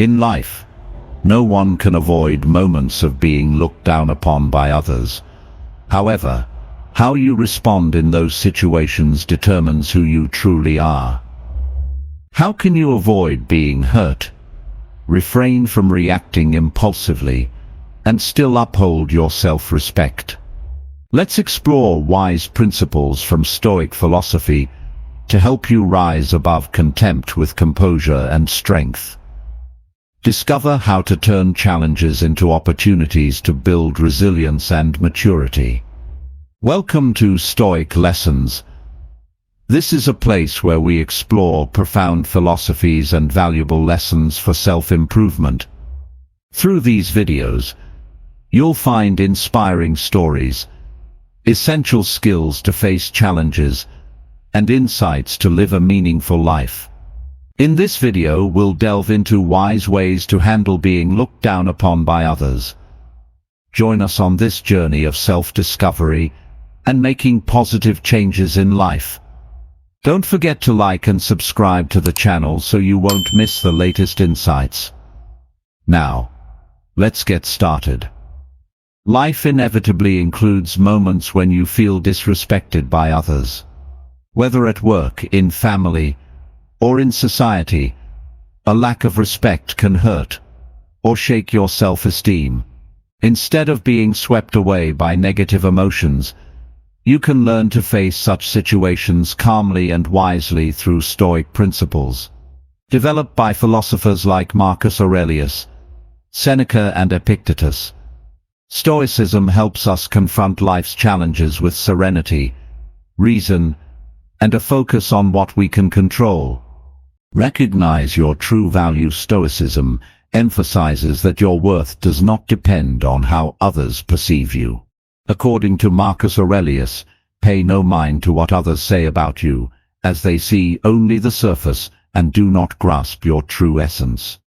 In life, no one can avoid moments of being looked down upon by others. However, how you respond in those situations determines who you truly are. How can you avoid being hurt? Refrain from reacting impulsively, and still uphold your self-respect. Let's explore wise principles from Stoic philosophy to help you rise above contempt with composure and strength. Discover how to turn challenges into opportunities to build resilience and maturity. Welcome to Stoic Lessons. This is a place where we explore profound philosophies and valuable lessons for self-improvement. Through these videos, you'll find inspiring stories, essential skills to face challenges, and insights to live a meaningful life. In this video, we'll delve into wise ways to handle being looked down upon by others. Join us on this journey of self-discovery and making positive changes in life. Don't forget to like and subscribe to the channel so you won't miss the latest insights. Now, let's get started. Life inevitably includes moments when you feel disrespected by others. Whether at work, in family, or in society, a lack of respect can hurt or shake your self-esteem. Instead of being swept away by negative emotions, you can learn to face such situations calmly and wisely through Stoic principles. Developed by philosophers like Marcus Aurelius, Seneca and Epictetus, Stoicism helps us confront life's challenges with serenity, reason, and a focus on what we can control. Recognize your true value. Stoicism emphasizes that your worth does not depend on how others perceive you. According to Marcus Aurelius, pay no mind to what others say about you, as they see only the surface and do not grasp your true essence.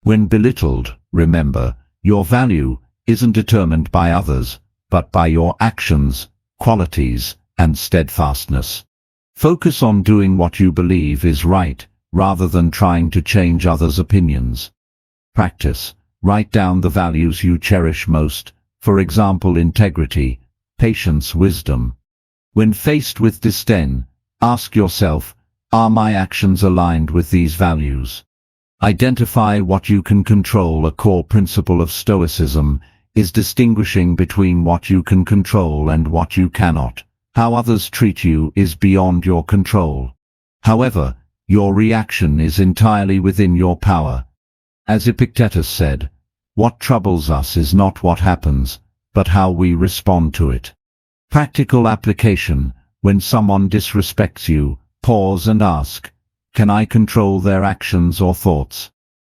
When belittled, remember, your value isn't determined by others, but by your actions, qualities, and steadfastness. Focus on doing what you believe is right, rather than trying to change others' opinions. Practice. Write down the values you cherish most, for example, integrity, patience, wisdom. When faced with disdain, ask yourself, are my actions aligned with these values? Identify what you can control. A core principle of Stoicism is distinguishing between what you can control and what you cannot. How others treat you is beyond your control. However, your reaction is entirely within your power. As Epictetus said, what troubles us is not what happens, but how we respond to it. Practical application. When someone disrespects you, pause and ask, can I control their actions or thoughts?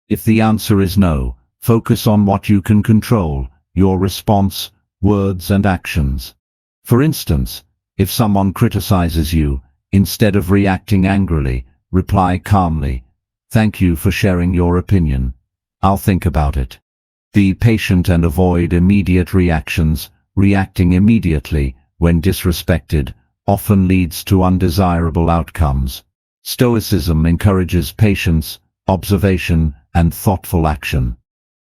If the answer is no, focus on what you can control, your response, words and actions. For instance, if someone criticizes you, instead of reacting angrily, reply calmly, thank you for sharing your opinion. I'll think about it. Be patient and avoid immediate reactions. Reacting immediately, when disrespected, often leads to undesirable outcomes. Stoicism encourages patience, observation, and thoughtful action.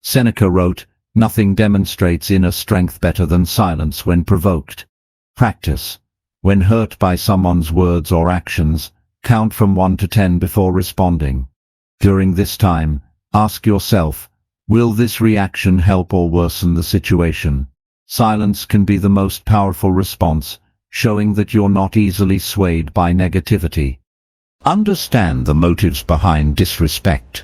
Seneca wrote, nothing demonstrates inner strength better than silence when provoked. Practice. When hurt by someone's words or actions, count from 1 to 10 before responding. During this time, ask yourself, will this reaction help or worsen the situation? Silence can be the most powerful response, showing that you're not easily swayed by negativity. Understand the motives behind disrespect.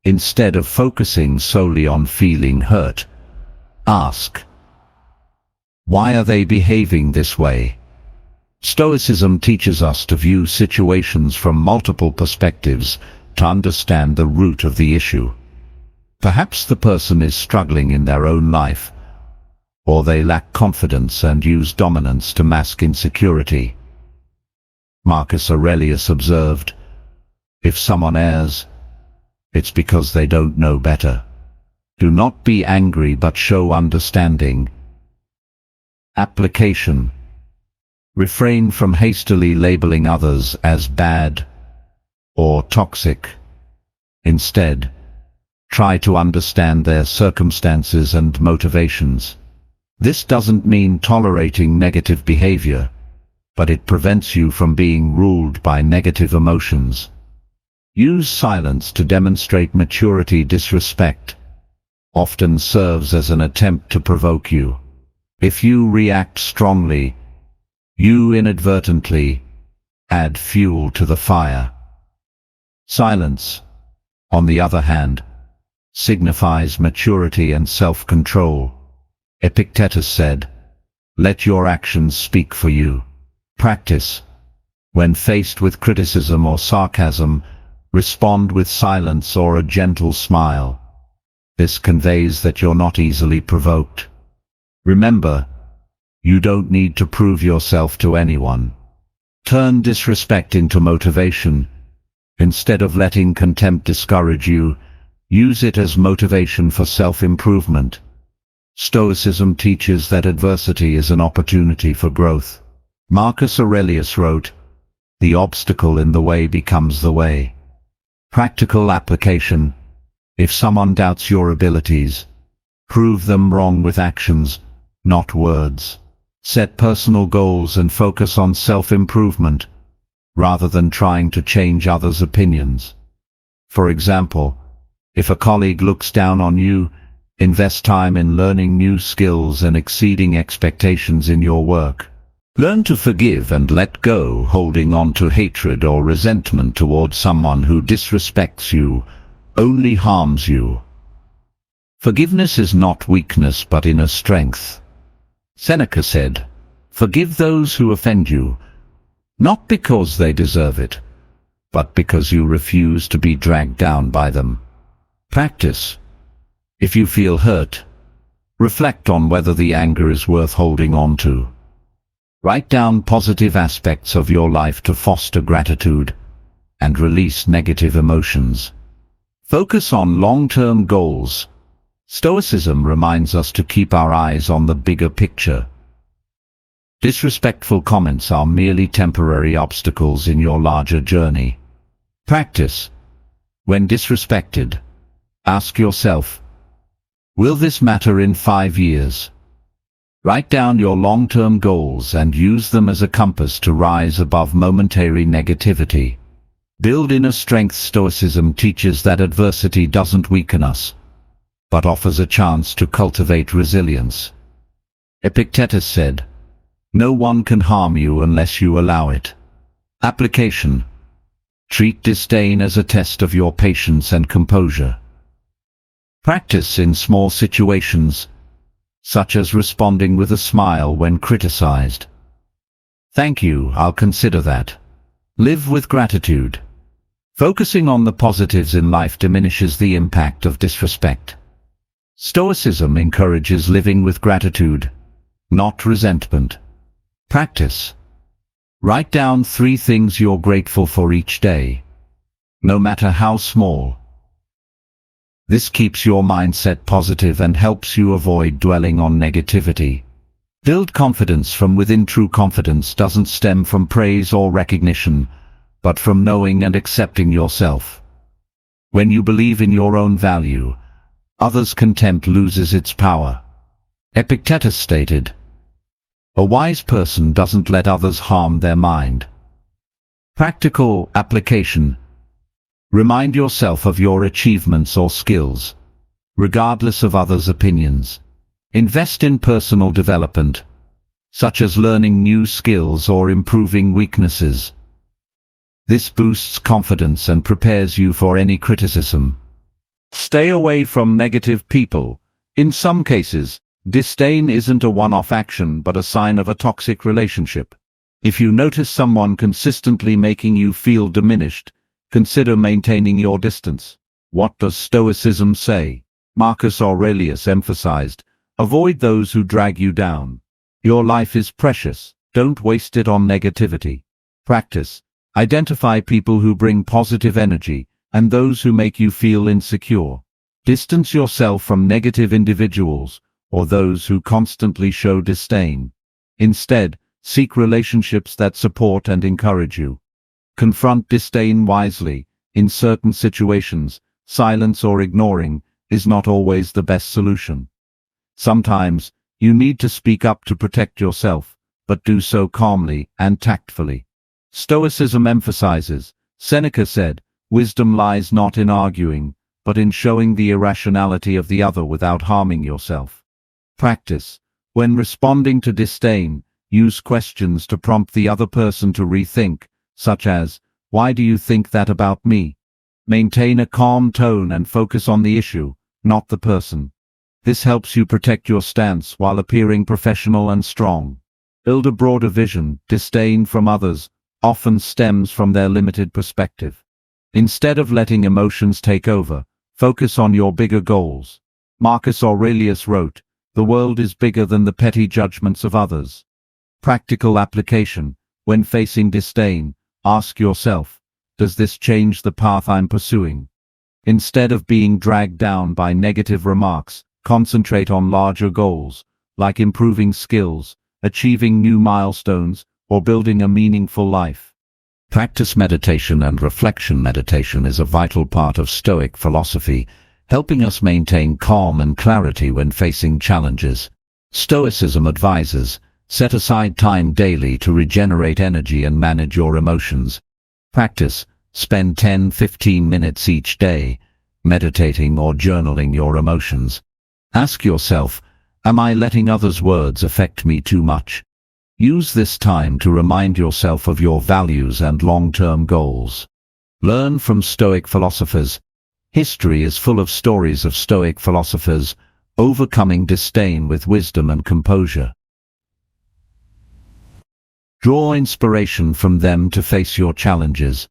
Instead of focusing solely on feeling hurt, ask, why are they behaving this way? Stoicism teaches us to view situations from multiple perspectives to understand the root of the issue. Perhaps the person is struggling in their own life, or they lack confidence and use dominance to mask insecurity. Marcus Aurelius observed, if someone errs, it's because they don't know better. Do not be angry but show understanding. Application. Refrain from hastily labeling others as bad or toxic. Instead, Try to understand their circumstances and motivations. This doesn't mean tolerating negative behavior, but it prevents you from being ruled by negative emotions. Use silence to demonstrate maturity. Disrespect often serves as an attempt to provoke you. If you react strongly, you inadvertently add fuel to the fire. Silence, on the other hand, signifies maturity and self-control. Epictetus said, "Let your actions speak for you." Practice. When faced with criticism or sarcasm, respond with silence or a gentle smile. This conveys that you're not easily provoked. Remember, you don't need to prove yourself to anyone. Turn disrespect into motivation. Instead of letting contempt discourage you, use it as motivation for self-improvement. Stoicism teaches that adversity is an opportunity for growth. Marcus Aurelius wrote, "The obstacle in the way becomes the way." Practical application. If someone doubts your abilities, prove them wrong with actions, not words. Set personal goals and focus on self-improvement, rather than trying to change others' opinions. For example, if a colleague looks down on you, invest time in learning new skills and exceeding expectations in your work. Learn to forgive and let go. Holding on to hatred or resentment towards someone who disrespects you only harms you. Forgiveness is not weakness but inner strength. Seneca said, "Forgive those who offend you, not because they deserve it, but because you refuse to be dragged down by them." Practice. If you feel hurt, reflect on whether the anger is worth holding on to. Write down positive aspects of your life to foster gratitude and release negative emotions. Focus on long-term goals. Stoicism reminds us to keep our eyes on the bigger picture. Disrespectful comments are merely temporary obstacles in your larger journey. Practice. When disrespected, ask yourself, will this matter in 5 years? Write down your long-term goals and use them as a compass to rise above momentary negativity. Build inner strength. Stoicism teaches that adversity doesn't weaken us, but offers a chance to cultivate resilience. Epictetus said, "No one can harm you unless you allow it." Application. Treat disdain as a test of your patience and composure. Practice in small situations, such as responding with a smile when criticized. "Thank you, I'll consider that." Live with gratitude. Focusing on the positives in life diminishes the impact of disrespect. Stoicism encourages living with gratitude, not resentment. Practice. Write down 3 things you're grateful for each day, no matter how small. This keeps your mindset positive and helps you avoid dwelling on negativity. Build confidence from within. True confidence doesn't stem from praise or recognition, but from knowing and accepting yourself. When you believe in your own value, others' contempt loses its power. Epictetus stated, "A wise person doesn't let others harm their mind." Practical application. Remind yourself of your achievements or skills, regardless of others' opinions. Invest in personal development, such as learning new skills or improving weaknesses. This boosts confidence and prepares you for any criticism. Stay away from negative people. In some cases, disdain isn't a one-off action but a sign of a toxic relationship. If you notice someone consistently making you feel diminished, consider maintaining your distance. What does Stoicism say? Marcus Aurelius emphasized, "Avoid those who drag you down." Your life is precious, don't waste it on negativity. Practice. Identify people who bring positive energy, and those who make you feel insecure. Distance yourself from negative individuals, or those who constantly show disdain. Instead, seek relationships that support and encourage you. Confront disdain wisely. In certain situations, silence or ignoring is not always the best solution. Sometimes, you need to speak up to protect yourself, but do so calmly and tactfully. Stoicism emphasizes, Seneca said, wisdom lies not in arguing, but in showing the irrationality of the other without harming yourself. Practice. When responding to disdain, use questions to prompt the other person to rethink, such as, "Why do you think that about me?" Maintain a calm tone and focus on the issue, not the person. This helps you protect your stance while appearing professional and strong. Build a broader vision. Disdain from others often stems from their limited perspective. Instead of letting emotions take over, focus on your bigger goals. Marcus Aurelius wrote, "The world is bigger than the petty judgments of others." Practical application. When facing disdain, ask yourself, does this change the path I'm pursuing? Instead of being dragged down by negative remarks, concentrate on larger goals, like improving skills, achieving new milestones, or building a meaningful life. Practice meditation and reflection. Meditation is a vital part of Stoic philosophy, helping us maintain calm and clarity when facing challenges. Stoicism advises, set aside time daily to regenerate energy and manage your emotions. Practice. Spend 10-15 minutes each day, meditating or journaling your emotions. Ask yourself, am I letting others' words affect me too much? Use this time to remind yourself of your values and long-term goals. Learn from Stoic philosophers. History is full of stories of Stoic philosophers overcoming disdain with wisdom and composure. Draw inspiration from them to face your challenges.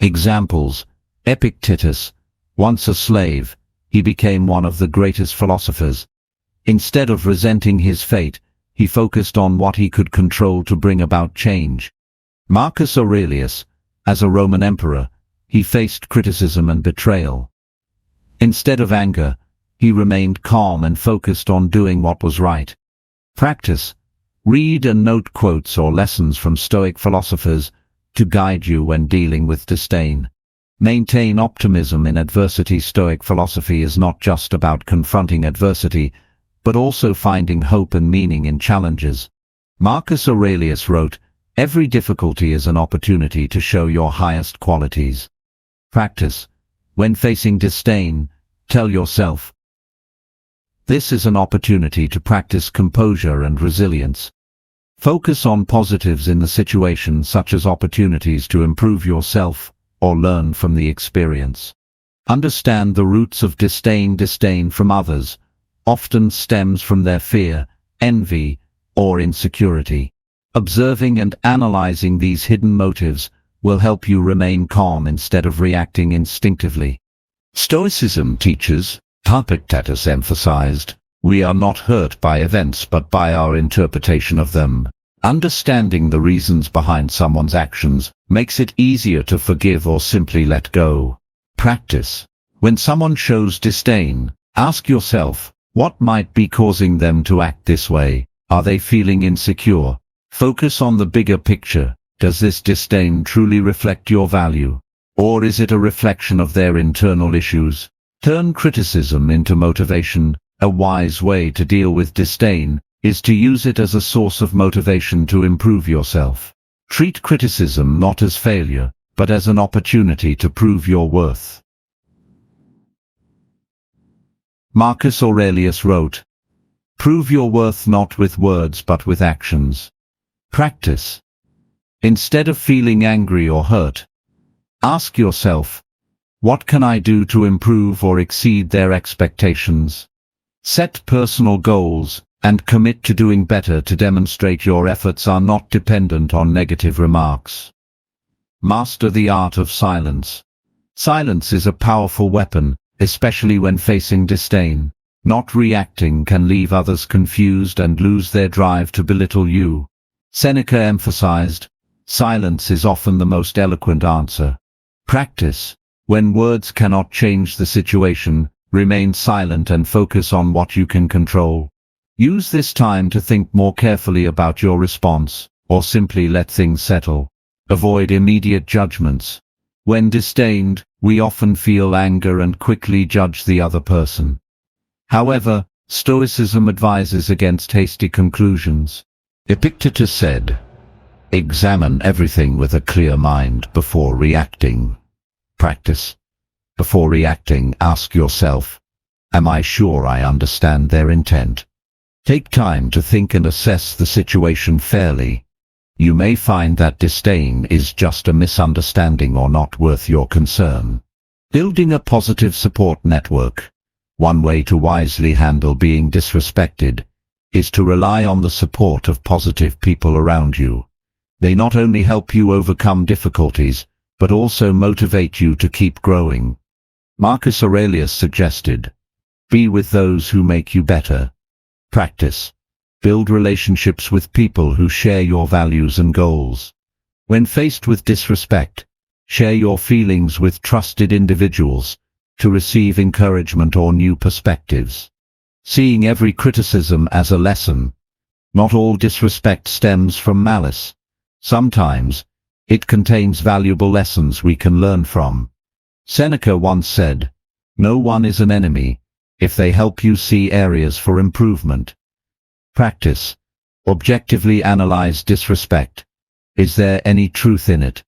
Examples: Epictetus, once a slave, he became one of the greatest philosophers. Instead of resenting his fate, he focused on what he could control to bring about change. Marcus Aurelius, as a Roman emperor, he faced criticism and betrayal. Instead of anger, he remained calm and focused on doing what was right. Practice. Read and note quotes or lessons from Stoic philosophers to guide you when dealing with disdain. Maintain optimism in adversity. Stoic philosophy is not just about confronting adversity, but also finding hope and meaning in challenges. Marcus Aurelius wrote, "Every difficulty is an opportunity to show your highest qualities." Practice. When facing disdain, tell yourself, this is an opportunity to practice composure and resilience. Focus on positives in the situation, such as opportunities to improve yourself or learn from the experience. Understand the roots of disdain. Disdain from others often stems from their fear, envy, or insecurity. Observing and analyzing these hidden motives will help you remain calm instead of reacting instinctively. Stoicism teaches, Epictetus emphasized, we are not hurt by events but by our interpretation of them. Understanding the reasons behind someone's actions makes it easier to forgive or simply let go. Practice. When someone shows disdain, ask yourself, what might be causing them to act this way? Are they feeling insecure? Focus on the bigger picture. Does this disdain truly reflect your value? Or is it a reflection of their internal issues? Turn criticism into motivation. A wise way to deal with disdain is to use it as a source of motivation to improve yourself. Treat criticism not as failure, but as an opportunity to prove your worth. Marcus Aurelius wrote, "Prove your worth not with words but with actions." Practice. Instead of feeling angry or hurt, ask yourself, what can I do to improve or exceed their expectations? Set personal goals and commit to doing better to demonstrate your efforts are not dependent on negative remarks. Master the art of silence. Silence is a powerful weapon, especially when facing disdain. Not reacting can leave others confused and lose their drive to belittle you. Seneca emphasized, silence is often the most eloquent answer. Practice. When words cannot change the situation, remain silent and focus on what you can control. Use this time to think more carefully about your response, or simply let things settle. Avoid immediate judgments. When disdained, we often feel anger and quickly judge the other person. However, Stoicism advises against hasty conclusions. Epictetus said, "Examine everything with a clear mind before reacting." Practice. Before reacting, ask yourself, am I sure I understand their intent? Take time to think and assess the situation fairly. You may find that disdain is just a misunderstanding or not worth your concern. Building a positive support network. One way to wisely handle being disrespected is to rely on the support of positive people around you. They not only help you overcome difficulties, but also motivate you to keep growing. Marcus Aurelius suggested, be with those who make you better. Practice. Build relationships with people who share your values and goals. When faced with disrespect, share your feelings with trusted individuals to receive encouragement or new perspectives. Seeing every criticism as a lesson. Not all disrespect stems from malice. Sometimes, it contains valuable lessons we can learn from. Seneca once said, "No one is an enemy if they help you see areas for improvement." Practice. Objectively analyze disrespect. Is there any truth in it?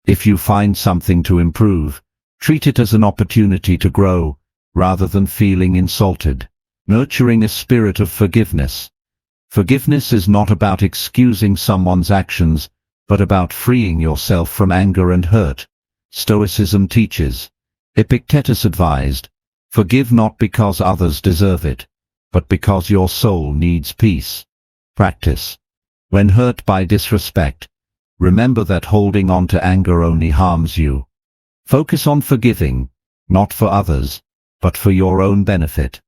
If you find something to improve, treat it as an opportunity to grow, rather than feeling insulted. Nurturing a spirit of forgiveness. Forgiveness is not about excusing someone's actions, but about freeing yourself from anger and hurt. Stoicism teaches. Epictetus advised, forgive not because others deserve it, but because your soul needs peace. Practice. When hurt by disrespect, remember that holding on to anger only harms you. Focus on forgiving, not for others, but for your own benefit.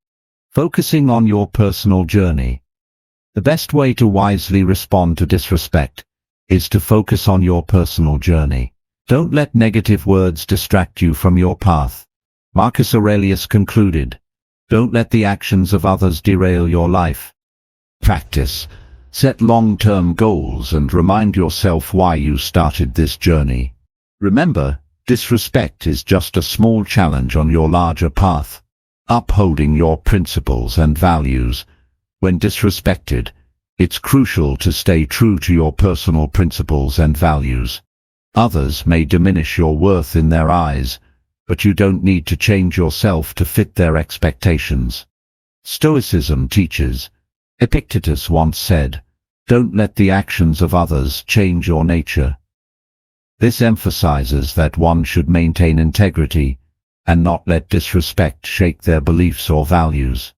Focusing on your personal journey. The best way to wisely respond to disrespect is to focus on your personal journey. Don't let negative words distract you from your path. Marcus Aurelius concluded, don't let the actions of others derail your life. Practice. Set long-term goals and remind yourself why you started this journey. Remember, disrespect is just a small challenge on your larger path. Upholding your principles and values. When disrespected, it's crucial to stay true to your personal principles and values. Others may diminish your worth in their eyes, but you don't need to change yourself to fit their expectations. Stoicism teaches. Epictetus once said, don't let the actions of others change your nature. This emphasizes that one should maintain integrity and not let disrespect shake their beliefs or values.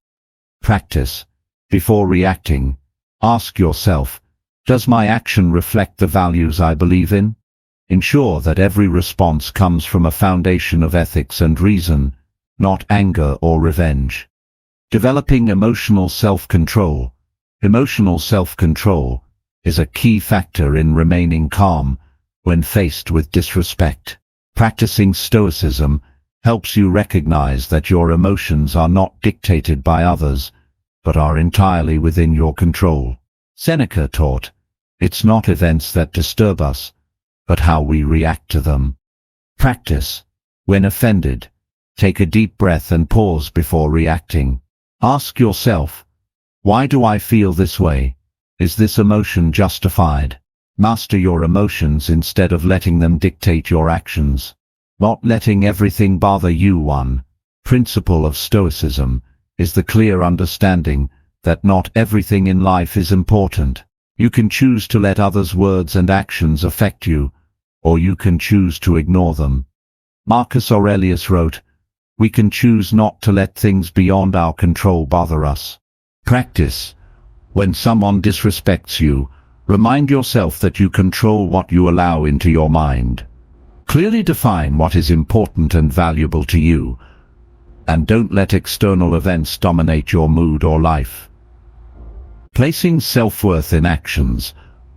Practice. Before reacting, ask yourself, does my action reflect the values I believe in? Ensure that every response comes from a foundation of ethics and reason, not anger or revenge. Developing emotional self-control. Emotional self-control is a key factor in remaining calm when faced with disrespect. Practicing Stoicism helps you recognize that your emotions are not dictated by others, but are entirely within your control. Seneca taught, it's not events that disturb us, but how we react to them. Practice. When offended, take a deep breath and pause before reacting. Ask yourself, why do I feel this way? Is this emotion justified? Master your emotions instead of letting them dictate your actions. Not letting everything bother you. One principle of Stoicism is the clear understanding that not everything in life is important. You can choose to let others' words and actions affect you, or you can choose to ignore them. Marcus Aurelius wrote, we can choose not to let things beyond our control bother us. Practice. When someone disrespects you, remind yourself that you control what you allow into your mind. Clearly define what is important and valuable to you, and don't let external events dominate your mood or life. Placing self-worth in actions,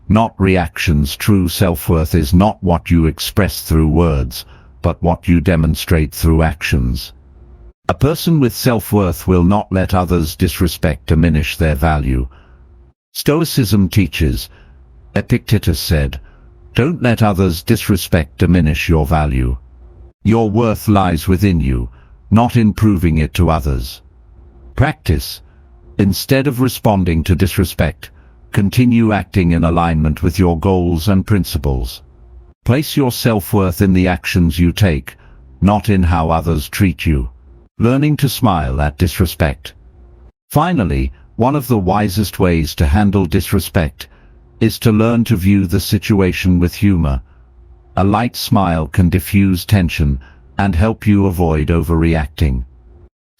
not reactions. True self-worth is not what you express through words, but what you demonstrate through actions. A person with self-worth will not let others' disrespect diminish their value. Stoicism teaches. Epictetus said, don't let others' disrespect diminish your value. Your worth lies within you, not in proving it to others. Practice. Instead of responding to disrespect, continue acting in alignment with your goals and principles. Place your self-worth in the actions you take, not in how others treat you. Learning to smile at disrespect. Finally, one of the wisest ways to handle disrespect is to learn to view the situation with humor. A light smile can diffuse tension and help you avoid overreacting.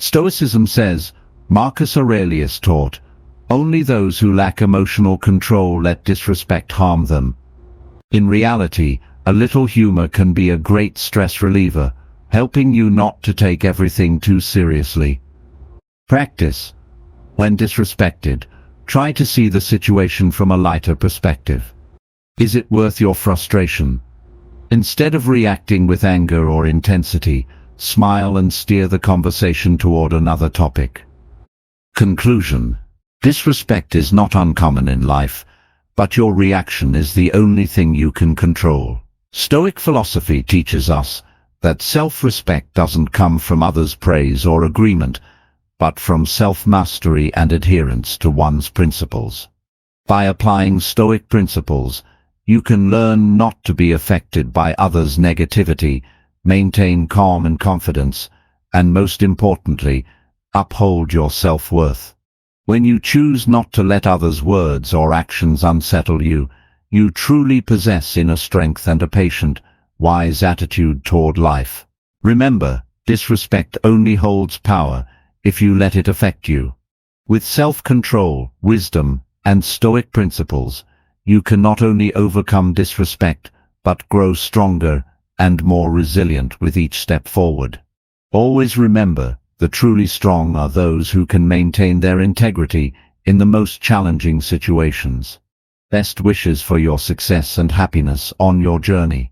Stoicism says, Marcus Aurelius taught, only those who lack emotional control let disrespect harm them. In reality, a little humor can be a great stress reliever, helping you not to take everything too seriously. Practice. When disrespected, try to see the situation from a lighter perspective. Is it worth your frustration? Instead of reacting with anger or intensity, smile and steer the conversation toward another topic. Conclusion. Disrespect is not uncommon in life, but your reaction is the only thing you can control. Stoic philosophy teaches us that self-respect doesn't come from others' praise or agreement, but from self-mastery and adherence to one's principles. By applying Stoic principles, you can learn not to be affected by others' negativity, maintain calm and confidence, and most importantly, uphold your self-worth. When you choose not to let others' words or actions unsettle you, you truly possess inner strength and a patient, wise attitude toward life. Remember, disrespect only holds power if you let it affect you. With self-control, wisdom, and Stoic principles, you can not only overcome disrespect, but grow stronger and more resilient with each step forward. Always remember, the truly strong are those who can maintain their integrity in the most challenging situations. Best wishes for your success and happiness on your journey.